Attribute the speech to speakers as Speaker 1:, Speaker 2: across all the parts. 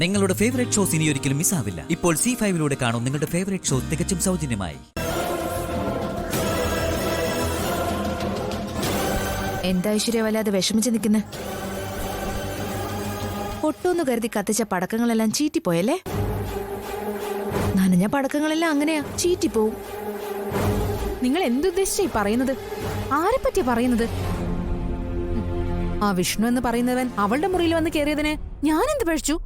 Speaker 1: നിങ്ങളുടെ favourite shows ഇനി ഒരിക്കലും മിസ്സാവില്ല. ഇപ്പോൾ C5 കാണും നിങ്ങളുടെ ഫേവറേറ്റ് ഷോ തികച്ചും സൗജന്യമായി.
Speaker 2: എന്താ ഐശ്വര്യ വല്ലാതെ വിഷമിച്ച് നിൽക്കുന്നെ? പൊട്ടൂന്ന് കരുതി കത്തിച്ച പടക്കങ്ങളെല്ലാം ചീറ്റിപ്പോയല്ലേ? നനഞ്ഞ പടക്കങ്ങളെല്ലാം അങ്ങനെയാ ചീറ്റിപ്പോവും.
Speaker 3: നിങ്ങൾ എന്തുദ്ദേശിച്ചായി പറയുന്നത്? ആരെ പറ്റിയാ പറയുന്നത്? ആ വിഷ്ണു എന്ന് പറയുന്നവൻ അവളുടെ മുറിയിൽ വന്ന് കയറിയതിന് ഞാൻ എന്ത് പഴിച്ചു?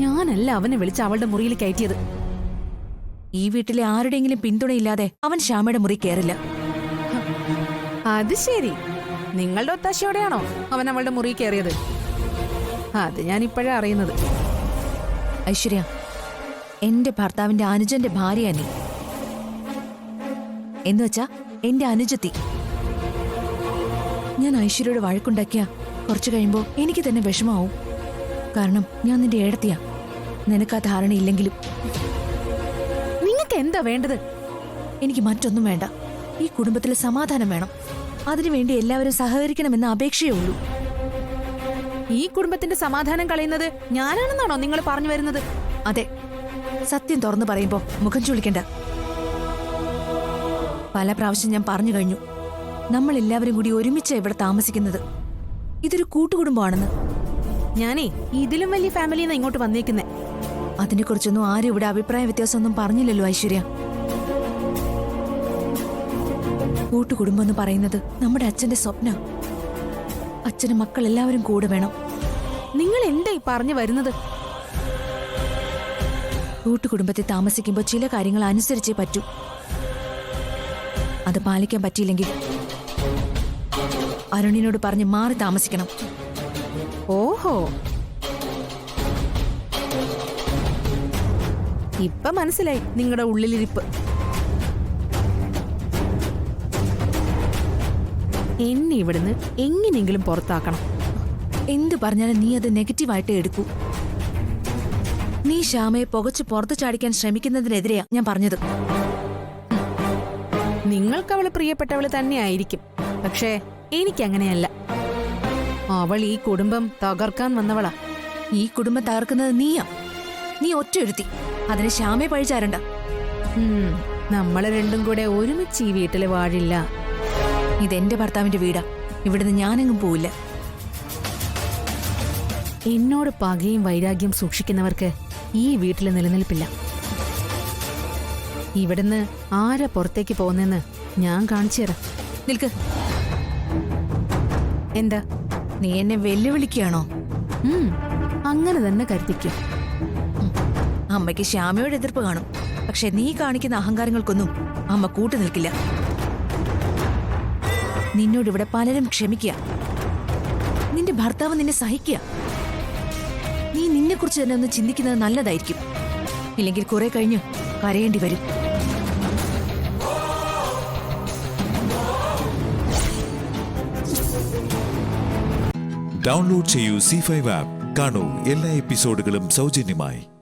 Speaker 3: ഞാനല്ല അവനെ വിളിച്ച് അവളുടെ മുറിയിൽ കയറ്റിയത്.
Speaker 2: ഈ വീട്ടിലെ ആരുടെയെങ്കിലും പിന്തുണയില്ലാതെ അവൻ ശ്യാമയുടെ മുറി കയറില്ല.
Speaker 3: അത് ശരി, നിങ്ങളുടെ ഒത്താശയോടെയാണോ അവൻ അവളുടെ മുറി കയറിയത്? അത് ഞാൻ ഇപ്പോഴാ അറിയുന്നത്.
Speaker 2: ഐശ്വര്യ, എന്റെ ഭർത്താവിന്റെ അനുജന്റെ ഭാര്യ നീ. എന്നുവെച്ചാ എന്റെ അനുജത്തി. ഞാൻ ഐശ്വര്യയോട് വഴക്കുണ്ടാക്കിയ കുറച്ചു കഴിയുമ്പോ എനിക്ക് തന്നെ വിഷമാവും. കാരണം ഞാൻ നിന്റെ ഏടത്തിയാ. നിനക്ക് ആ ധാരണയില്ലെങ്കിലും.
Speaker 3: നിങ്ങൾക്ക് എന്താ വേണ്ടത്?
Speaker 2: എനിക്ക് മറ്റൊന്നും വേണ്ട. ഈ കുടുംബത്തിലെ സമാധാനം വേണം. അതിനുവേണ്ടി എല്ലാവരും സഹകരിക്കണമെന്ന അപേക്ഷയേ ഉള്ളൂ.
Speaker 3: ഈ കുടുംബത്തിന്റെ സമാധാനം കളയുന്നത് ഞാനാണെന്നാണോ നിങ്ങൾ പറഞ്ഞു വരുന്നത്?
Speaker 2: അതെ, സത്യം തുറന്നു പറയുമ്പോ മുഖം ചുളിക്കണ്ട. പല പ്രാവശ്യം ഞാൻ പറഞ്ഞു കഴിഞ്ഞു, നമ്മൾ എല്ലാവരും കൂടി ഒരുമിച്ച് ഇവിടെ താമസിക്കുന്നത്. ഇതൊരു കൂട്ടുകുടുംബമാണെന്ന്.
Speaker 3: ഞാനേ ഇതിലും വലിയ ഫാമിലിന്ന് ഇങ്ങോട്ട് വന്നേക്കുന്നേ.
Speaker 2: അതിനെക്കുറിച്ചൊന്നും ആരും ഇവിടെ അഭിപ്രായ വ്യത്യാസമൊന്നും പറഞ്ഞില്ലല്ലോ ഐശ്വര്യ. കൂട്ടുകുടുംബം എന്ന് പറയുന്നത് നമ്മുടെ അച്ഛന്റെ സ്വപ്ന. അച്ഛനും മക്കളെല്ലാവരും കൂടെ വേണം.
Speaker 3: നിങ്ങൾ എന്തായി പറഞ്ഞു വരുന്നത്?
Speaker 2: കൂട്ടുകുടുംബത്തിൽ താമസിക്കുമ്പോൾ ചില കാര്യങ്ങൾ അനുസരിച്ചേ പറ്റൂ. അത് പാലിക്കാൻ പറ്റിയില്ലെങ്കിൽ അരുണിനോട് പറഞ്ഞ് മാറി താമസിക്കണം.
Speaker 3: ഓഹോ, ഇപ്പൊ മനസ്സിലായി നിങ്ങളുടെ ഉള്ളിലിരിപ്പ്. എന്നെ ഇവിടുന്ന് എങ്ങനെയെങ്കിലും പുറത്താക്കണം.
Speaker 2: എന്ത് പറഞ്ഞാലും നീ അത് നെഗറ്റീവായിട്ട് എടുക്കൂ. നീ ശ്യാമയെ പുകച്ച് പുറത്തു ചാടിക്കാൻ ശ്രമിക്കുന്നതിനെതിരെയാ ഞാൻ പറഞ്ഞത്.
Speaker 3: നിങ്ങൾക്ക് അവള് പ്രിയപ്പെട്ടവള് തന്നെയായിരിക്കും. പക്ഷേ എനിക്കങ്ങനെയല്ല. അവൾ ഈ കുടുംബം തകർക്കാൻ വന്നവളാ.
Speaker 2: ഈ കുടുംബം തകർക്കുന്നത് നീയാ. നീ ഒറ്റയൊരുത്തി. അതിന് ശ്യാമയെ പഴിച്ചാരണ്ട.
Speaker 3: നമ്മള് രണ്ടും കൂടെ ഒരുമിച്ച് ഈ വീട്ടില് വാഴില്ല.
Speaker 2: ഇതെന്റെ ഭർത്താവിന്റെ വീടാ. ഇവിടുന്ന് ഞാനെങ്ങും പോവില്ല.
Speaker 3: എന്നോട് പകയും വൈരാഗ്യം സൂക്ഷിക്കുന്നവർക്ക് ഈ വീട്ടില് നിലനിൽപ്പില്ല. ഇവിടുന്ന് ആരാ പുറത്തേക്ക് പോകുന്നെന്ന് ഞാൻ കാണിച്ചു തരാം.
Speaker 2: നിൽക്ക്.
Speaker 3: എന്താ,
Speaker 2: നീ എന്നെ വെല്ലുവിളിക്കുകയാണോ?
Speaker 3: അങ്ങനെ തന്നെ കരുതിക്കും.
Speaker 2: അമ്മയ്ക്ക് ശ്യാമയോട് എതിർപ്പ് കാണും. പക്ഷെ നീ കാണിക്കുന്ന അഹങ്കാരങ്ങൾക്കൊന്നും അമ്മ കൂട്ടു നിൽക്കില്ല. നിന്നോട് ഇവിടെ പലരും ക്ഷമിക്കുക. നിന്റെ ഭർത്താവ് നിന്നെ സഹിക്കുക. നീ നിന്നെക്കുറിച്ച് തന്നെ ഒന്ന് ചിന്തിക്കുന്നത് നല്ലതായിരിക്കും. ഇല്ലെങ്കിൽ കുറെ കഴിഞ്ഞ് കരയേണ്ടി വരും.
Speaker 4: ഡൗൺലോഡ് ചെയ്യൂ C5 ആപ്പ്. കാണൂ എല്ലാ എപ്പിസോഡുകളും സൗജന്യമായി.